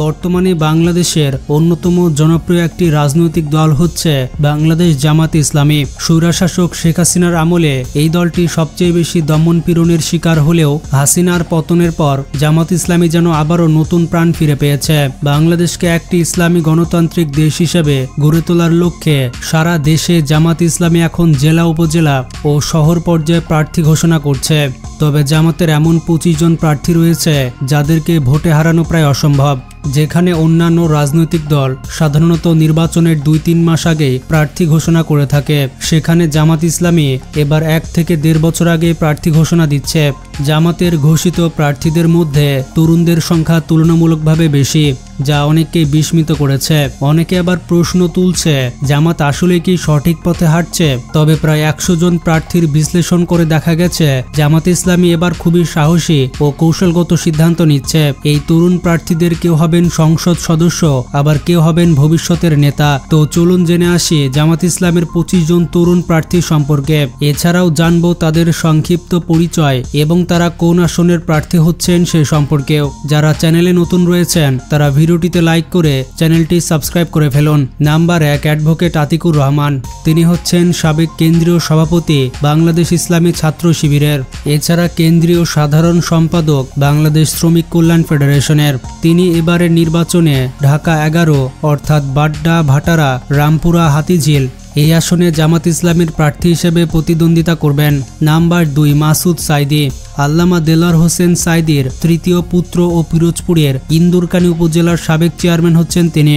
বর্তমানে বাংলাদেশের অন্যতম জনপ্রিয় একটি রাজনৈতিক দল হচ্ছে বাংলাদেশ জামাত ইসলামী। স্বৈরশাসক শেখ হাসিনার আমলে এই দলটি সবচেয়ে বেশি দমন-পীড়নের শিকার হলেও হাসিনার পতনের পর জামাত ইসলামী যেন আবারও নতুন প্রাণ ফিরে পেয়েছে। বাংলাদেশকে একটি ইসলামী গণতান্ত্রিক দেশ হিসেবে গড়ে তোলার লক্ষ্যে সারা দেশে জামাত ইসলামী এখন জেলা, উপজেলা ও শহর পর্যায়ে প্রার্থী ঘোষণা করছে। তবে জামাতের এমন 25 জন প্রার্থী রয়েছে যাদেরকে ভোটে হারানো প্রায় অসম্ভব। যেখানে অন্যান্য রাজনৈতিক দল সাধারণত নির্বাচনের 2-3 মাস আগে প্রার্থী ঘোষণা করে থাকে, সেখানে জামাত ইসলামী এবার 1 থেকে 1.5 বছর আগে প্রার্থী ঘোষণা দিচ্ছে। জামাতের ঘোষিত প্রার্থীদের মধ্যে তরুণদের সংখ্যা তুলনামূলকভাবে বেশি, যা অনেককেই বিস্মিত করেছে। অনেকে আবার প্রশ্ন তুলছে, জামাত আসলে কি সঠিক পথে হাঁটছে? তবে প্রায় 100 জন প্রার্থীর বিশ্লেষণ করে দেখা গেছে জামাত ইসলামী এবার খুবই সাহসী ও কৌশলগত সিদ্ধান্ত নিচ্ছে। এই তরুণ প্রার্থীদের কেউ হবেন সংসদ সদস্য, আবার কেউ হবেন ভবিষ্যতের নেতা। তো চলুন জেনে আসি জামাত ইসলামের 25 জন তরুণ প্রার্থী সম্পর্কে। এছাড়াও জানবো তাদের সংক্ষিপ্ত পরিচয় এবং তারা কোন আসনের প্রার্থী হচ্ছেন সে সম্পর্কেও। যারা চ্যানেলে নতুন রয়েছেন তারা ভিডিওটিতে লাইক করে চ্যানেলটি সাবস্ক্রাইব করে ফেলুন। Number 1, advocate Atiqur Rahman. তিনি হচ্ছেন সাবেক কেন্দ্রীয় সভাপতি বাংলাদেশ ইসলামী ছাত্র শিবিরের, এছাড়া কেন্দ্রীয় সাধারণ সম্পাদক বাংলাদেশ শ্রমিক কল্যাণ ফেডারেশনের। তিনি এবারের নির্বাচনে ঢাকা 11 অর্থাৎ বাড্ডা, ভাটারা, রামপুরা, হাতিঝিল এই আসনে জামাত ইসলামীর প্রার্থী হিসেবে প্রতিদ্বন্দ্বিতা করবেন। নাম্বার 2, মাসুদ সাইদি। আল্লামা দেলোয়ার হোসেন সাইদির তৃতীয় পুত্র ও পিরোজপুরের ইন্দুরকানী উপজেলার সাবেক চেয়ারম্যান হচ্ছেন তিনি।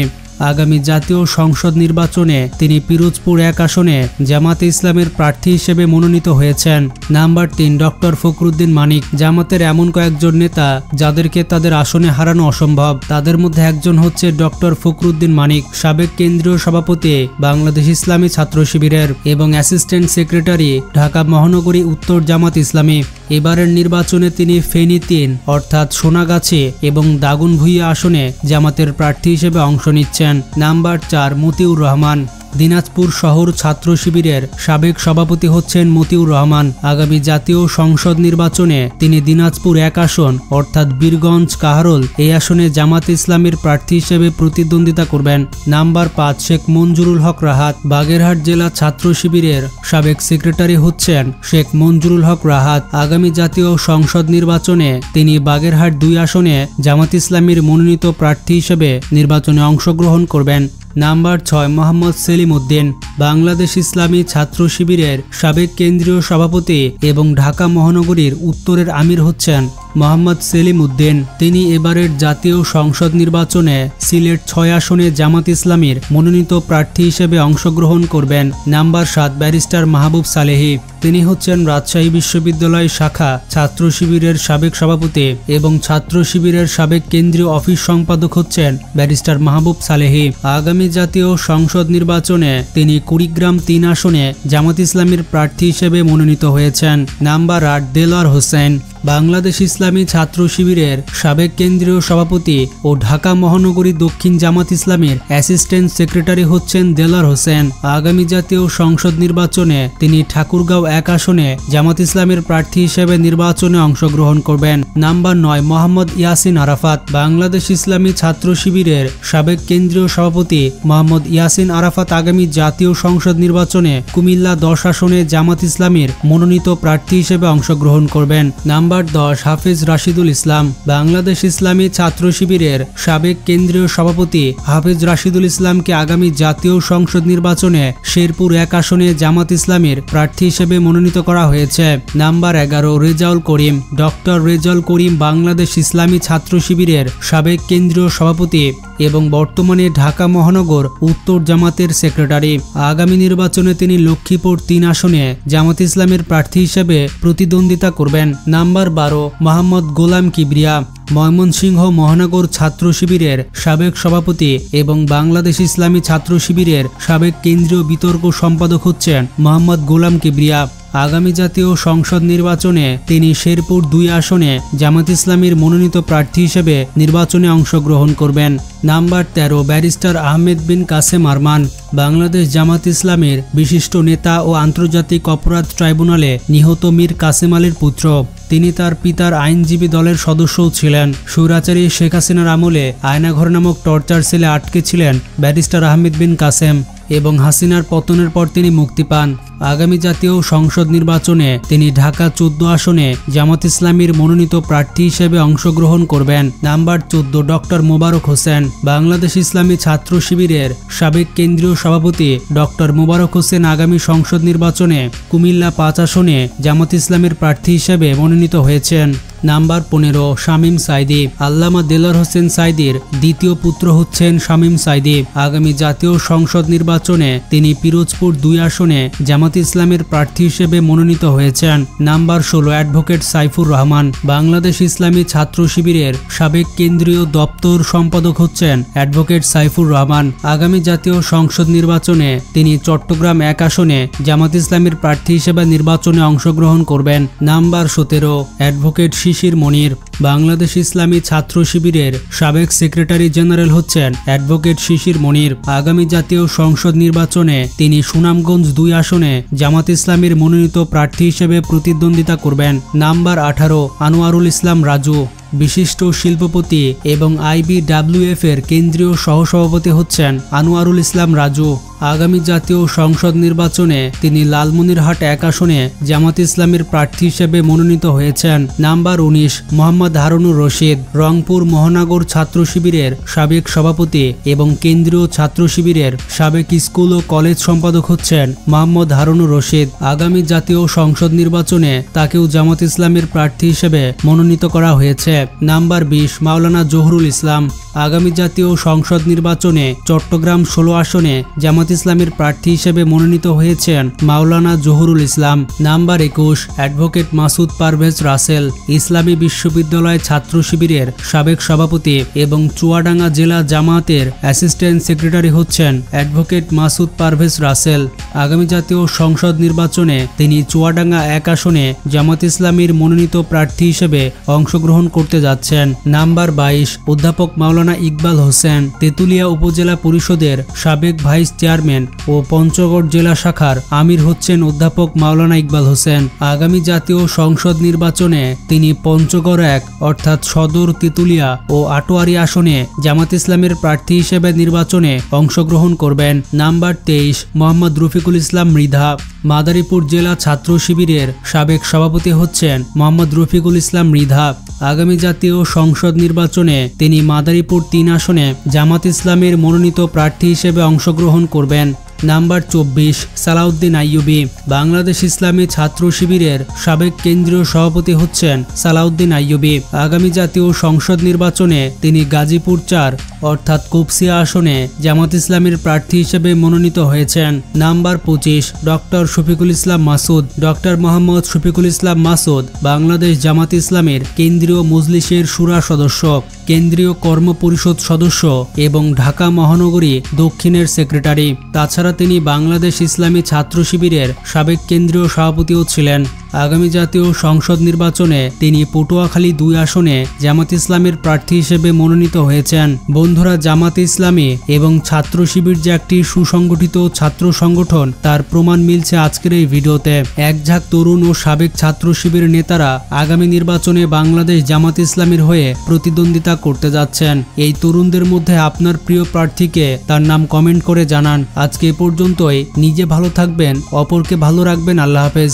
আগামী জাতীয় সংসদ নির্বাচনে তিনি পিরোজপুর 1 আসনে জামাতে ইসলামের প্রার্থী হিসেবে মনোনীত হয়েছেন। নাম্বার 3, ডক্টর ফখরুদ্দিন মানিক। জামাতের এমন কয়েকজন নেতা যাদেরকে তাদের আসনে হারানো অসম্ভব, তাদের মধ্যে একজন হচ্ছে ডক্টর ফখরুদ্দিন মানিক, সাবেক কেন্দ্রীয় সভাপতি বাংলাদেশ ইসলামী ছাত্র শিবিরের এবং অ্যাসিস্ট্যান্ট সেক্রেটারি ঢাকা মহানগরী উত্তর জামাত ইসলামী। এবারের নির্বাচনে তিনি ফেনী 3 অর্থাৎ সোনাগাছি এবং দাগনভূঞা আসনে জামাতের প্রার্থী হিসেবে অংশ নিচ্ছেন। নাম্বার 4, মতিউর রহমান। দিনাজপুর শহর ছাত্র শিবিরের সাবেক সভাপতি হচ্ছেন মতিউর রহমান। আগামী জাতীয় সংসদ নির্বাচনে তিনি দিনাজপুর 1 আসন অর্থাৎ বীরগঞ্জ, কাহারোল এই আসনে জামাত ইসলামীর প্রার্থী হিসেবে প্রতিদ্বন্দ্বিতা করবেন। নাম্বার 5, শেখ মঞ্জুরুল হক রাহাত। বাগেরহাট জেলা ছাত্র শিবিরের সাবেক সেক্রেটারি হচ্ছেন শেখ মঞ্জুরুল হক রাহাত। আগামী জাতীয় সংসদ নির্বাচনে তিনি বাগেরহাট 2 আসনে জামাত ইসলামীর মনোনীত প্রার্থী হিসেবে নির্বাচনে অংশগ্রহণ করবেন। নাম্বার 6, মোহাম্মদ সেলিম উদ্দিন। বাংলাদেশ ইসলামী ছাত্র শিবিরের সাবেক কেন্দ্রীয় সভাপতি এবং ঢাকা মহানগরীর উত্তরের আমির হচ্ছেন মোহাম্মদ সেলিম উদ্দিন। তিনি এবারের জাতীয় সংসদ নির্বাচনে সিলেট 6 আসনে জামাত ইসলামীর মনোনীত প্রার্থী হিসেবে অংশগ্রহণ করবেন। নাম্বার 7, ব্যারিস্টার মাহবুব সালেহী। তিনি হচ্ছেন রাজশাহী বিশ্ববিদ্যালয় শাখা ছাত্র শিবিরের সাবেক সভাপতি এবং ছাত্র শিবিরের সাবেক কেন্দ্রীয় অফিস সম্পাদক হচ্ছেন ব্যারিস্টার মাহবুব সালেহী। আগামী জাতীয় সংসদ নির্বাচনে তিনি কুড়িগ্রাম 3 আসনে জামাত ইসলামীর প্রার্থী হিসেবে মনোনীত হয়েছেন। নাম্বার 8, দেলোয়ার হোসেন। বাংলাদেশ ইসলামী ছাত্র শিবিরের সাবেক কেন্দ্রীয় সভাপতি ও ঢাকা মহানগরী দক্ষিণ জামাত ইসলামীর অ্যাসিস্ট্যান্ট সেক্রেটারি হচ্ছেন দেলোয়ার হোসেন। আগামী জাতীয় সংসদ নির্বাচনে তিনি ঠাকুরগাঁও 1 আসনে জামাত ইসলামের প্রার্থী হিসেবে নির্বাচনে অংশগ্রহণ করবেন। নাম্বার 9, মোহাম্মদ ইয়াসিন আরাফাত। বাংলাদেশ ইসলামী ছাত্র শিবিরের সাবেক কেন্দ্রীয় সভাপতি মোহাম্মদ ইয়াসিন আরাফাত আগামী জাতীয় সংসদ নির্বাচনে কুমিল্লা 10 আসনে জামাত ইসলামীর মনোনীত প্রার্থী হিসেবে অংশগ্রহণ করবেন। নাম্বার 10, হাফেজ রাশিদুল ইসলাম। বাংলাদেশ ইসলামী ছাত্র শিবিরের সাবেক কেন্দ্রীয় সভাপতি হাফেজ রাশিদুল ইসলামকে আগামী জাতীয় সংসদ নির্বাচনে শেরপুর 1 আসনে জামাত ইসলামীর প্রার্থী হিসেবে মনোনীত করা হয়েছে। নাম্বার 11, রেজাউল করিম। ডক্টর রেজাউল করিম বাংলাদেশ ইসলামী ছাত্র শিবিরের সাবেক কেন্দ্রীয় সভাপতি এবং বর্তমানে ঢাকা মহানগর উত্তর জামাতের সেক্রেটারি। আগামী নির্বাচনে তিনি লক্ষ্মীপুর 3 আসনে জামাত ইসলামের প্রার্থী হিসেবে প্রতিদ্বন্দ্বিতা করবেন। নাম্বার 12, মোহাম্মদ গোলাম কিবরিয়া। ময়মনসিংহ মহানগর ছাত্র শিবিরের সাবেক সভাপতি এবং বাংলাদেশ ইসলামী ছাত্র শিবিরের সাবেক কেন্দ্রীয় বিতর্ক সম্পাদক হচ্ছেন মোহাম্মদ গোলাম কিবরিয়া। আগামী জাতীয় সংসদ নির্বাচনে তিনি শেরপুর 2 আসনে জামাত ইসলামীর মনোনীত প্রার্থী হিসেবে নির্বাচনে অংশগ্রহণ করবেন। নাম্বার 13, ব্যারিস্টার আহমেদ বিন কাসেম আরমান। বাংলাদেশ জামাত ইসলামের বিশিষ্ট নেতা ও আন্তর্জাতিক অপরাধ ট্রাইব্যুনালে নিহত মীর কাসেম আলীর পুত্র। তিনি তার পিতার আইনজীবী দলের সদস্যও ছিলেন। স্বৈরাচারী শেখ হাসিনার আমলে আয়নাঘর নামক টর্চার সেলে আটকে ছিলেন ব্যারিস্টার আহমেদ বিন কাসেম এবং হাসিনার পতনের পর তিনি মুক্তি পান। আগামী জাতীয় সংসদ নির্বাচনে তিনি ঢাকা 14 আসনে জামাত ইসলামীর মনোনীত প্রার্থী হিসেবে অংশগ্রহণ করবেন। Number 14 doctor Mobarak Hossain. বাংলাদেশ ইসলামী ছাত্র শিবিরের সাবেক কেন্দ্রীয় সভাপতি ডক্টর মোবারক হোসেন আগামী সংসদ নির্বাচনে কুমিল্লা 5 আসনে জামাত ইসলামীর প্রার্থী হিসেবে মনোনীত হয়েছেন। নাম্বার 15 শামীম সাইদি। আল্লামা দেলোয়ার হোসেন সাইদির দ্বিতীয় পুত্র হচ্ছেন শামীম সাইদি। আগামী জাতীয় সংসদ নির্বাচনে তিনি পিরোজপুর 2 আসনে জামাত ইসলামের প্রার্থী হিসেবে মনোনীত হয়েছেন। Number 16 advocate Saifur Rahman. বাংলাদেশ ইসলামী ছাত্র শিবিরের সাবেক কেন্দ্রীয় দপ্তর সম্পাদক হচ্ছেন অ্যাডভোকেট সাইফুর রহমান। আগামী জাতীয় সংসদ নির্বাচনে তিনি চট্টগ্রাম 1 আসনে জামাত ইসলামের প্রার্থী হিসেবে নির্বাচনে অংশগ্রহণ করবেন। নাম্বার 17 অ্যাডভোকেট শিশির মনির। বাংলাদেশ ইসলামী ছাত্র শিবিরের সাবেক সেক্রেটারি জেনারেল হচ্ছেন অ্যাডভোকেট শিশির মনির। আগামী জাতীয় সংসদ নির্বাচনে তিনি সুনামগঞ্জ 2 আসনে জামাত ইসলামীর মনোনীত প্রার্থী হিসেবে প্রতিদ্বন্দ্বিতা করবেন। নাম্বার 18 আনোয়ারুল ইসলাম রাজু। বিশিষ্ট শিল্পপতি এবং IBWF এর কেন্দ্রীয় সহসভাপতি হচ্ছেন আনোয়ারুল ইসলাম রাজু। আগামী জাতীয় সংসদ নির্বাচনে তিনি লালমনিরহাট 1 আসনে জামাত ইসলামীর প্রার্থী হিসেবে মনোনীত হয়েছেন। নাম্বার 19 মোহাম্মদ হারুনুর রশিদ। রংপুর মহানগর ছাত্র শিবিরের সাবেক সভাপতি এবং কেন্দ্রীয় ছাত্র শিবিরের সাবেক স্কুল ও কলেজ সম্পাদক হচ্ছেন মোহাম্মদ হারুনুর রশিদ। আগামী জাতীয় সংসদ নির্বাচনে তাকেও জামাত ইসলামের প্রার্থী হিসেবে মনোনীত করা হয়েছে। নাম্বার 20 মাওলানা জহুরুল ইসলাম। আগামী জাতীয় সংসদ নির্বাচনে চট্টগ্রাম 16 আসনে জামাত ইসলামের প্রার্থী হিসেবে মনোনীত হয়েছেন মাওলানা জহুরুল ইসলাম। Number 21 advocate Masud Parvez Russell. ইসলামী বিশ্ববিদ্যালয় ছাত্র শিবিরের সাবেক সভাপতি এবং চুয়াডাঙ্গা জেলা জামায়াতের অ্যাসিস্ট্যান্ট সেক্রেটারি হচ্ছেন অ্যাডভোকেট মাসুদ পারভেজ রাসেল। আগামী জাতীয় সংসদ নির্বাচনে তিনি চুয়াডাঙ্গা 1 আসনে জামাত ইসলামীর মনোনীত প্রার্থী হিসেবে অংশগ্রহণ করতে যাচ্ছেন। নাম্বার 22 অধ্যাপক মাওলানা ইকবাল হোসেন। তেতুলিয়া উপজেলা পরিষদের সাবেক ভাইস চেয়ারম্যান ও পঞ্চগড় জেলা শাখার আমির হচ্ছেন অধ্যাপক মাওলানা ইকবাল হোসেন। আগামী জাতীয় সংসদ নির্বাচনে তিনি পঞ্চগড় 1 অর্থাৎ সদর, তেতুলিয়া ও আটোয়ারি আসনে জামাত ইসলামের প্রার্থী হিসেবে নির্বাচনে অংশগ্রহণ করবেন। নাম্বার 23 মোহাম্মদ রফিকুল ইসলাম মৃধা। মাদারীপুর জেলা ছাত্র শিবিরের সাবেক সভাপতি হচ্ছেন মোহাম্মদ রফিকুল ইসলাম মৃধা। আগামী জাতীয় সংসদ নির্বাচনে তিনি মাদারীপুর 3 আসনে জামাত ইসলামের মনোনীত প্রার্থী হিসেবে অংশগ্রহণ করবেন। নাম্বার 24 সালাউদ্দিন আইয়ুবী। বাংলাদেশ ইসলামী ছাত্র শিবিরের সাবেক কেন্দ্রীয় সভাপতি হচ্ছেন সালাউদ্দিন আইয়ুবী। আগামী জাতীয় সংসদ নির্বাচনে তিনি গাজীপুর 4 অর্থাৎ কোপসিয়া আসনে জামাত ইসলামের প্রার্থী হিসেবে মনোনীত হয়েছেন। Number 25 doctor Shafiqul Islam Masud. Doctor Mohammad Shafiqul Islam Masud Bangladesh Jamaat ইসলামের কেন্দ্রীয় মজলিসের শুরা সদস্য, কেন্দ্রীয় কর্ম পরিষদ সদস্য এবং ঢাকা মহানগরী দক্ষিণের সেক্রেটারি। তাছাড়া তিনি বাংলাদেশ ইসলামী ছাত্র শিবিরের সাবেক কেন্দ্রীয় সভাপতিও ছিলেন। আগামী জাতীয় সংসদ নির্বাচনে তিনি পটুয়াখালী 2 আসনে জামাত ইসলামের প্রার্থী হিসেবে মনোনীত হয়েছেন। বন্ধুরা, জামাত ইসলামী এবং ছাত্র শিবির যে একটি সুসংগঠিত ছাত্র সংগঠন তার প্রমাণ মিলছে আজকের এই ভিডিওতে। এক ঝাঁক তরুণ ও সাবেক ছাত্র শিবির নেতারা আগামী নির্বাচনে বাংলাদেশ জামাত ইসলামীর হয়ে প্রতিদ্বন্দ্বিতা করতে যাচ্ছেন। এই তরুণদের মধ্যে আপনার প্রিয় প্রার্থীকে তার নাম কমেন্ট করে জানান। আজকে এ পর্যন্তই। নিজে ভালো থাকবেন, অপরকে ভালো রাখবেন। আল্লাহ হাফেজ।